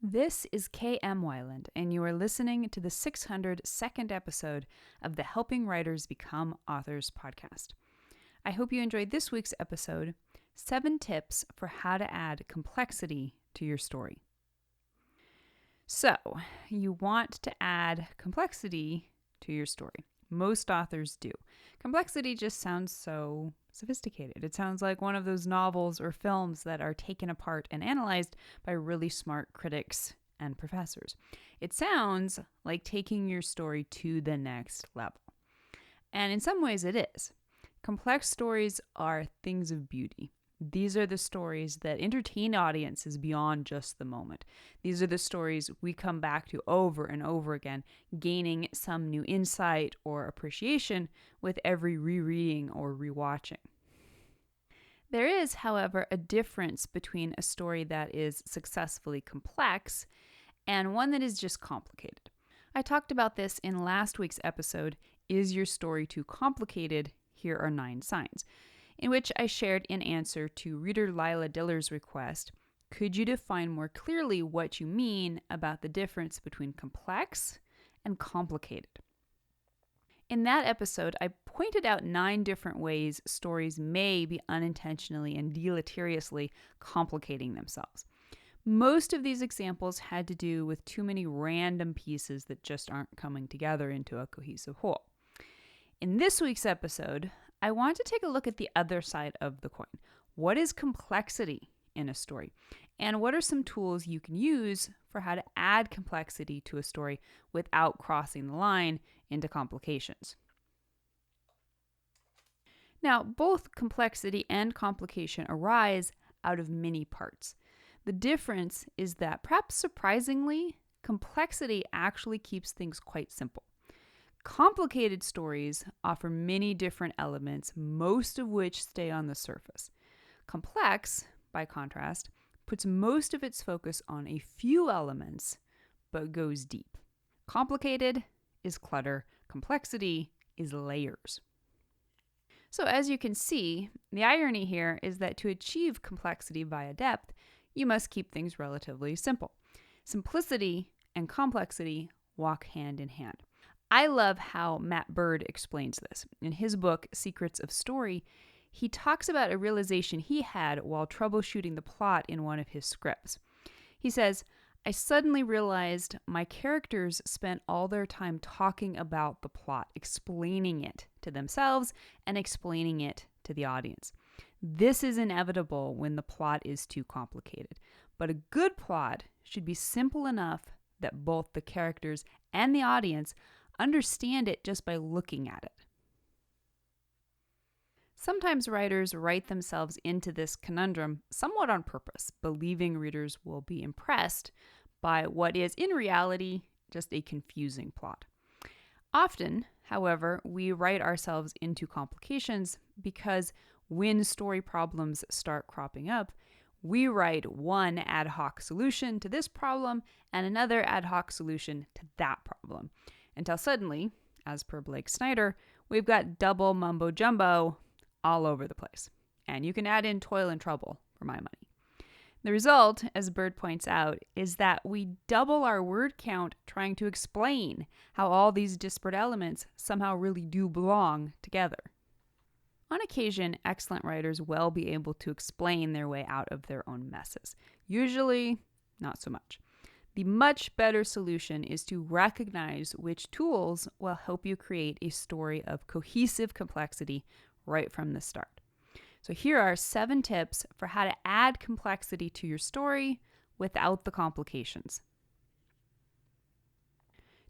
This is K.M. Weiland, and you are listening to the 602nd episode of the Helping Writers Become Authors podcast. I hope you enjoyed this week's episode, 7 Tips for How to Add Complexity to Your Story. So, you want to add complexity to your story. Most authors do. Complexity just sounds so sophisticated. It sounds like one of those novels or films that are taken apart and analyzed by really smart critics and professors. It sounds like taking your story to the next level. And in some ways it is. Complex stories are things of beauty. These are the stories that entertain audiences beyond just the moment. These are the stories we come back to over and over again, gaining some new insight or appreciation with every rereading or rewatching. There is, however, a difference between a story that is successfully complex and one that is just complicated. I talked about this in last week's episode, Is Your Story Too Complicated? Here are 9 signs, in which I shared in answer to reader Lila Diller's request, could you define more clearly what you mean about the difference between complex and complicated? In that episode, I pointed out 9 different ways stories may be unintentionally and deleteriously complicating themselves. Most of these examples had to do with too many random pieces that just aren't coming together into a cohesive whole. In this week's episode, I want to take a look at the other side of the coin. What is complexity in a story? And what are some tools you can use for how to add complexity to a story without crossing the line into complications? Now, both complexity and complication arise out of many parts. The difference is that, perhaps surprisingly, complexity actually keeps things quite simple. Complicated stories offer many different elements, most of which stay on the surface. Complex, by contrast, puts most of its focus on a few elements, but goes deep. Complicated is clutter. Complexity is layers. So as you can see, the irony here is that to achieve complexity via depth, you must keep things relatively simple. Simplicity and complexity walk hand in hand. I love how Matt Bird explains this. In his book, Secrets of Story, he talks about a realization he had while troubleshooting the plot in one of his scripts. He says, I suddenly realized my characters spent all their time talking about the plot, explaining it to themselves and explaining it to the audience. This is inevitable when the plot is too complicated, but a good plot should be simple enough that both the characters and the audience understand it just by looking at it. Sometimes writers write themselves into this conundrum somewhat on purpose, believing readers will be impressed by what is in reality just a confusing plot. Often, however, we write ourselves into complications because when story problems start cropping up, we write one ad hoc solution to this problem and another ad hoc solution to that problem. Until suddenly, as per Blake Snyder, we've got double mumbo jumbo all over the place. And you can add in toil and trouble for my money. The result, as Bird points out, is that we double our word count trying to explain how all these disparate elements somehow really do belong together. On occasion, excellent writers will be able to explain their way out of their own messes. Usually, not so much. The much better solution is to recognize which tools will help you create a story of cohesive complexity right from the start. So here are 7 tips for how to add complexity to your story without the complications.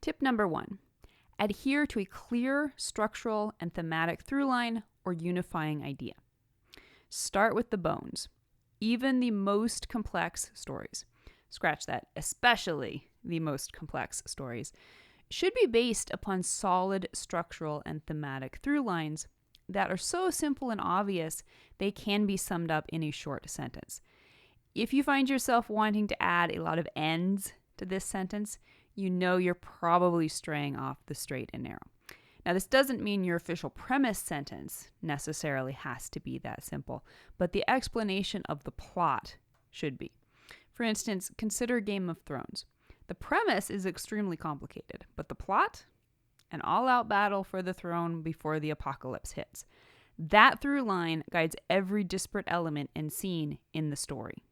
Tip number 1, adhere to a clear structural and thematic throughline or unifying idea. Start with the bones, even the most complex stories. Scratch that, especially the most complex stories, should be based upon solid structural and thematic through lines that are so simple and obvious they can be summed up in a short sentence. If you find yourself wanting to add a lot of ends to this sentence, you know you're probably straying off the straight and narrow. Now, this doesn't mean your official premise sentence necessarily has to be that simple, but the explanation of the plot should be. For instance, consider Game of Thrones. The premise is extremely complicated, but the plot? An all-out battle for the throne before the apocalypse hits. That through line guides every disparate element and scene in the story.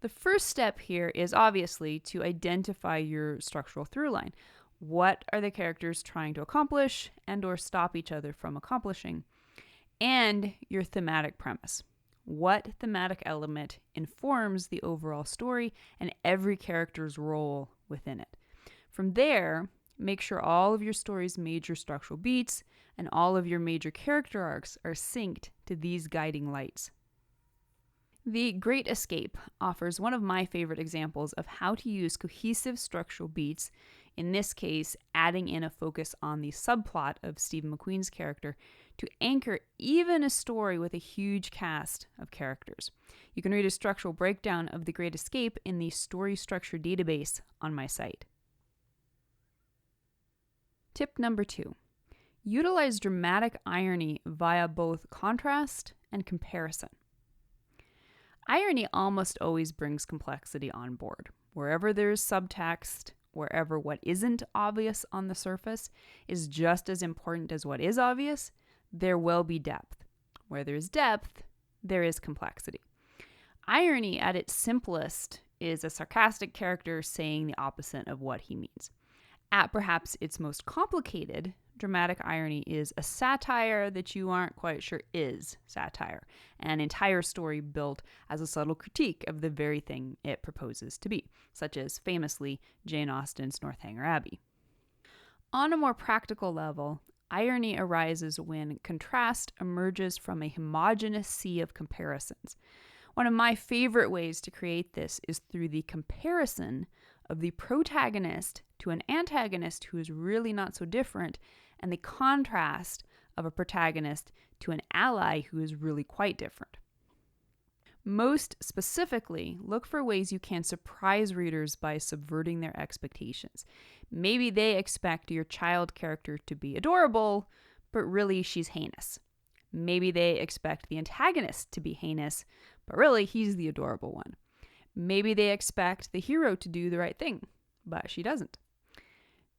The first step here is obviously to identify your structural through line. What are the characters trying to accomplish and or stop each other from accomplishing? And your thematic premise. What thematic element informs the overall story and every character's role within it? From there, make sure all of your story's major structural beats and all of your major character arcs are synced to these guiding lights. The Great Escape offers one of my favorite examples of how to use cohesive structural beats, in this case, adding in a focus on the subplot of Steve McQueen's character, to anchor even a story with a huge cast of characters. You can read a structural breakdown of The Great Escape in the Story Structure database on my site. Tip number 2. Utilize dramatic irony via both contrast and comparison. Irony almost always brings complexity on board. Wherever there is subtext, wherever what isn't obvious on the surface is just as important as what is obvious, there will be depth. Where there is depth, there is complexity. Irony at its simplest is a sarcastic character saying the opposite of what he means. At perhaps its most complicated, dramatic irony is a satire that you aren't quite sure is satire, an entire story built as a subtle critique of the very thing it proposes to be, such as famously Jane Austen's Northanger Abbey. On a more practical level, irony arises when contrast emerges from a homogeneous sea of comparisons. One of my favorite ways to create this is through the comparison of the protagonist to an antagonist who is really not so different, and the contrast of a protagonist to an ally who is really quite different. Most specifically, look for ways you can surprise readers by subverting their expectations. Maybe they expect your child character to be adorable, but really she's heinous. Maybe they expect the antagonist to be heinous, but really he's the adorable one. Maybe they expect the hero to do the right thing, but she doesn't.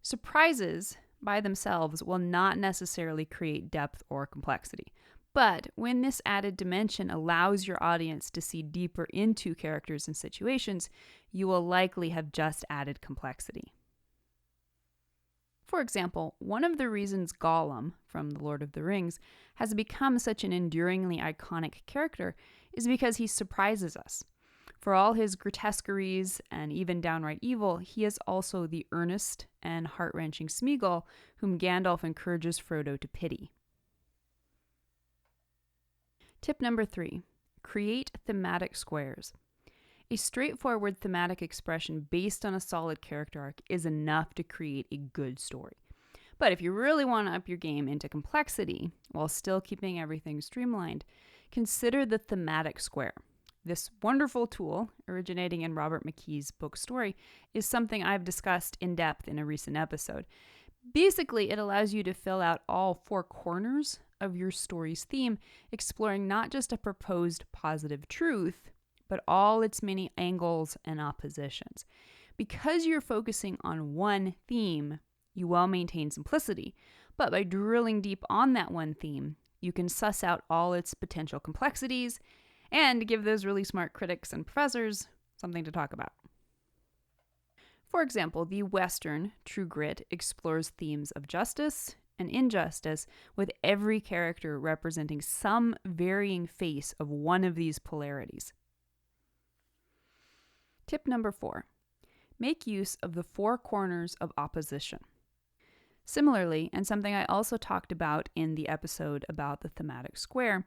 Surprises by themselves will not necessarily create depth or complexity. But when this added dimension allows your audience to see deeper into characters and situations, you will likely have just added complexity. For example, one of the reasons Gollum from The Lord of the Rings has become such an enduringly iconic character is because he surprises us. For all his grotesqueries and even downright evil, he is also the earnest and heart-wrenching Smeagol whom Gandalf encourages Frodo to pity. Tip number 3. Create thematic squares. A straightforward thematic expression based on a solid character arc is enough to create a good story. But if you really want to up your game into complexity while still keeping everything streamlined, consider the thematic square. This wonderful tool, originating in Robert McKee's book Story, is something I've discussed in depth in a recent episode. Basically, it allows you to fill out all 4 corners of your story's theme, exploring not just a proposed positive truth, but all its many angles and oppositions. Because you're focusing on one theme, you will maintain simplicity, but by drilling deep on that one theme, you can suss out all its potential complexities and give those really smart critics and professors something to talk about. For example, the Western True Grit explores themes of justice and injustice, with every character representing some varying face of one of these polarities. Tip number 4. Make use of the 4 corners of opposition. Similarly, and something I also talked about in the episode about the thematic square,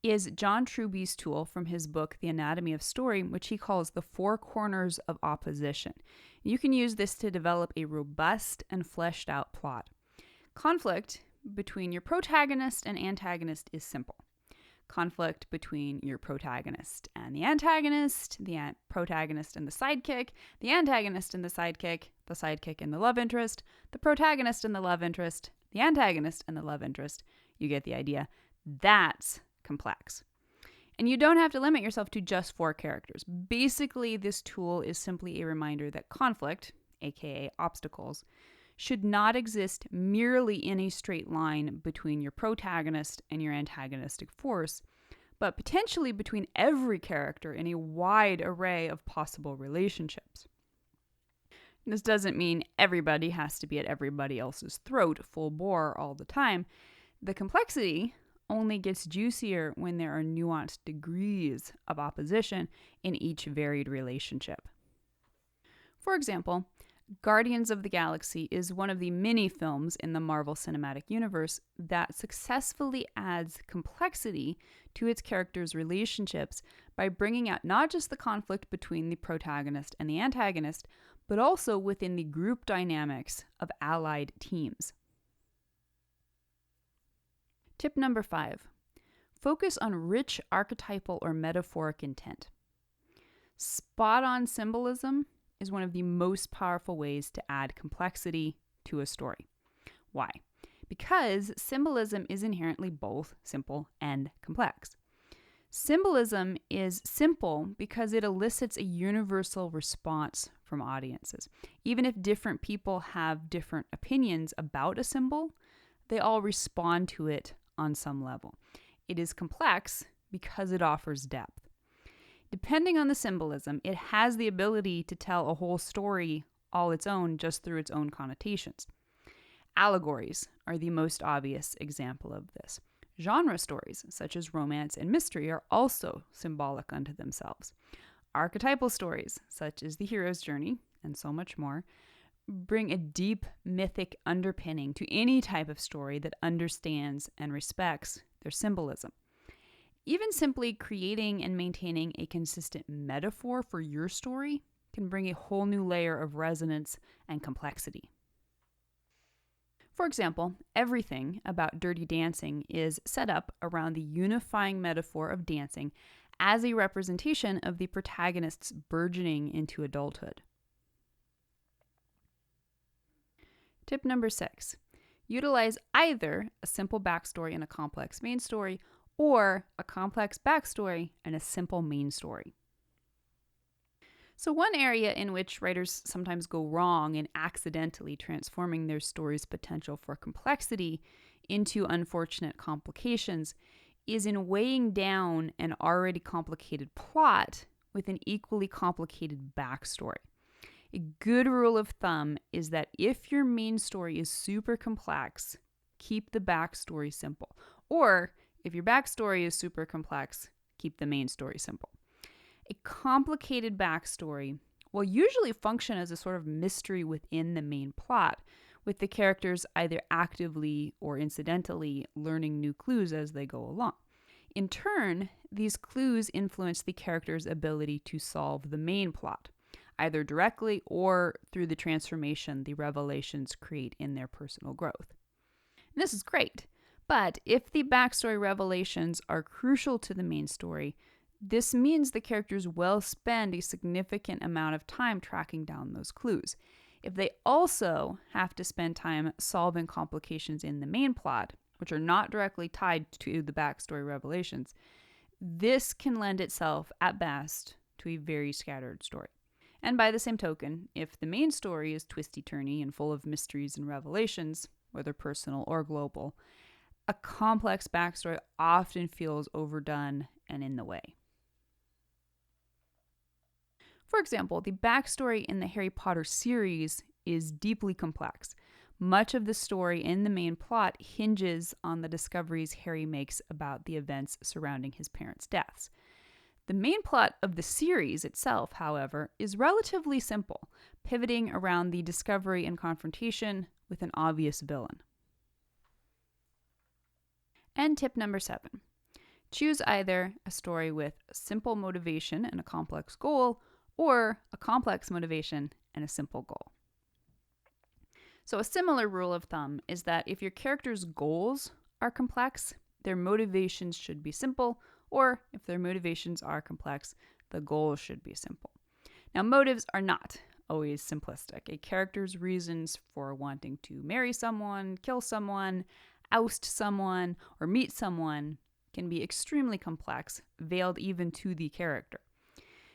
is John Truby's tool from his book, The Anatomy of Story, which he calls the 4 corners of opposition. You can use this to develop a robust and fleshed out plot. Conflict between your protagonist and antagonist is simple. Conflict between your protagonist and the antagonist, protagonist and the sidekick, the antagonist and the sidekick and the love interest, the protagonist and the love interest, the antagonist and the love interest. You get the idea. That's complex. And you don't have to limit yourself to just 4 characters. Basically, this tool is simply a reminder that conflict, aka obstacles, should not exist merely in a straight line between your protagonist and your antagonistic force, but potentially between every character in a wide array of possible relationships. This doesn't mean everybody has to be at everybody else's throat full bore all the time. The complexity only gets juicier when there are nuanced degrees of opposition in each varied relationship. For example, Guardians of the Galaxy is one of the many films in the Marvel Cinematic Universe that successfully adds complexity to its characters' relationships by bringing out not just the conflict between the protagonist and the antagonist, but also within the group dynamics of allied teams. Tip number 5. Focus on rich archetypal or metaphoric intent. Spot-on symbolism is one of the most powerful ways to add complexity to a story. Why? Because symbolism is inherently both simple and complex. Symbolism is simple because it elicits a universal response from audiences. Even if different people have different opinions about a symbol, they all respond to it on some level. It is complex because it offers depth. Depending on the symbolism, it has the ability to tell a whole story all its own just through its own connotations. Allegories are the most obvious example of this. Genre stories, such as romance and mystery, are also symbolic unto themselves. Archetypal stories, such as the hero's journey, and so much more, bring a deep mythic underpinning to any type of story that understands and respects their symbolism. Even simply creating and maintaining a consistent metaphor for your story can bring a whole new layer of resonance and complexity. For example, everything about Dirty Dancing is set up around the unifying metaphor of dancing as a representation of the protagonist's burgeoning into adulthood. Tip number 6. Utilize either a simple backstory and a complex main story, or a complex backstory and a simple main story. So one area in which writers sometimes go wrong in accidentally transforming their story's potential for complexity into unfortunate complications is in weighing down an already complicated plot with an equally complicated backstory. A good rule of thumb is that if your main story is super complex, keep the backstory simple. Or if your backstory is super complex, keep the main story simple. A complicated backstory will usually function as a sort of mystery within the main plot, with the characters either actively or incidentally learning new clues as they go along. In turn, these clues influence the character's ability to solve the main plot, either directly or through the transformation the revelations create in their personal growth. And this is great, but if the backstory revelations are crucial to the main story, this means the characters will spend a significant amount of time tracking down those clues. If they also have to spend time solving complications in the main plot, which are not directly tied to the backstory revelations, this can lend itself, at best, to a very scattered story. And by the same token, if the main story is twisty-turny and full of mysteries and revelations, whether personal or global, a complex backstory often feels overdone and in the way. For example, the backstory in the Harry Potter series is deeply complex. Much of the story in the main plot hinges on the discoveries Harry makes about the events surrounding his parents' deaths. The main plot of the series itself, however, is relatively simple, pivoting around the discovery and confrontation with an obvious villain. And tip number 7. Choose either a story with a simple motivation and a complex goal, or a complex motivation and a simple goal. So a similar rule of thumb is that if your characters' goals are complex, their motivations should be simple, or if their motivations are complex, the goals should be simple. Now, motives are not always simplistic. A character's reasons for wanting to marry someone, kill someone, oust someone, or meet someone can be extremely complex, veiled even to the character.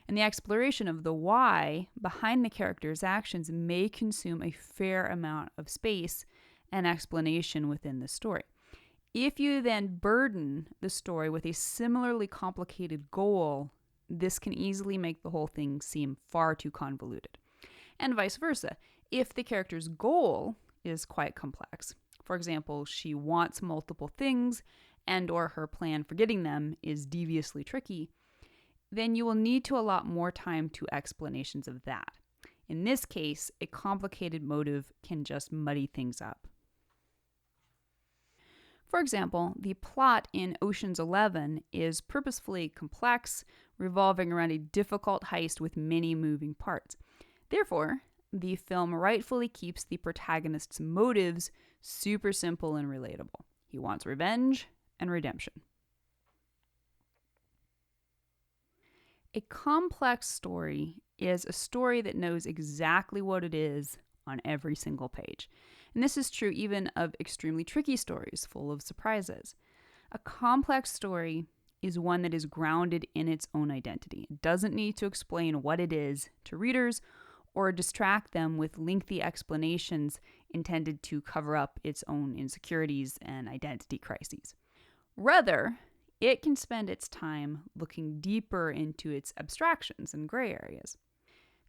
And the exploration of the why behind the character's actions may consume a fair amount of space and explanation within the story. If you then burden the story with a similarly complicated goal, this can easily make the whole thing seem far too convoluted. And vice versa. If the character's goal is quite complex, for example, she wants multiple things and or her plan for getting them is deviously tricky, then you will need to allot more time to explanations of that. In this case, a complicated motive can just muddy things up. For example, the plot in Ocean's 11 is purposefully complex, revolving around a difficult heist with many moving parts. Therefore, the film rightfully keeps the protagonist's motives super simple and relatable. He wants revenge and redemption. A complex story is a story that knows exactly what it is on every single page. And this is true even of extremely tricky stories full of surprises. A complex story is one that is grounded in its own identity. It doesn't need to explain what it is to readers or distract them with lengthy explanations intended to cover up its own insecurities and identity crises. Rather, it can spend its time looking deeper into its abstractions and gray areas.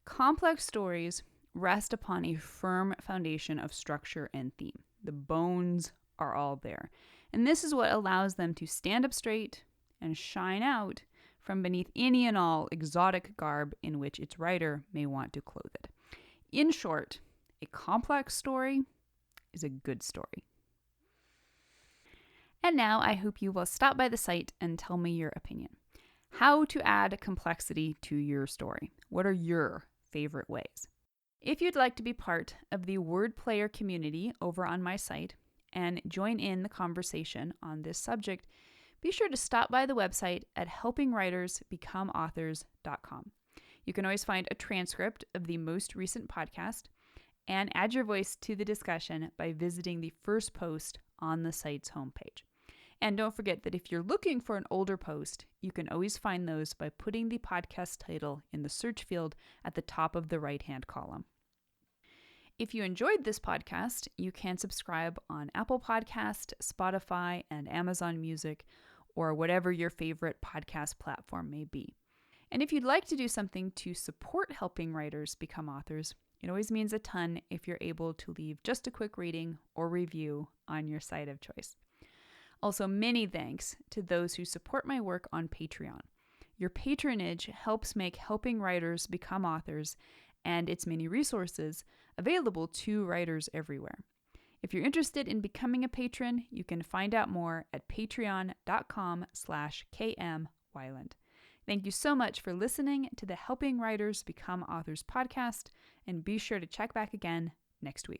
Complex stories rest upon a firm foundation of structure and theme. The bones are all there. And this is what allows them to stand up straight and shine out from beneath any and all exotic garb in which its writer may want to clothe it. In short, a complex story is a good story. And now I hope you will stop by the site and tell me your opinion. How to add complexity to your story. What are your favorite ways? If you'd like to be part of the word player community over on my site and join in the conversation on this subject, be sure to stop by the website at helpingwritersbecomeauthors.com. You can always find a transcript of the most recent podcast and add your voice to the discussion by visiting the first post on the site's homepage. And don't forget that if you're looking for an older post, you can always find those by putting the podcast title in the search field at the top of the right-hand column. If you enjoyed this podcast, you can subscribe on Apple Podcast, Spotify, and Amazon Music, or whatever your favorite podcast platform may be. And if you'd like to do something to support helping writers become authors, it always means a ton if you're able to leave just a quick rating or review on your site of choice. Also, many thanks to those who support my work on Patreon. Your patronage helps make helping writers become authors and its many resources available to writers everywhere. If you're interested in becoming a patron, you can find out more at patreon.com/kmweiland. Thank you so much for listening to the Helping Writers Become Authors podcast, and be sure to check back again next week.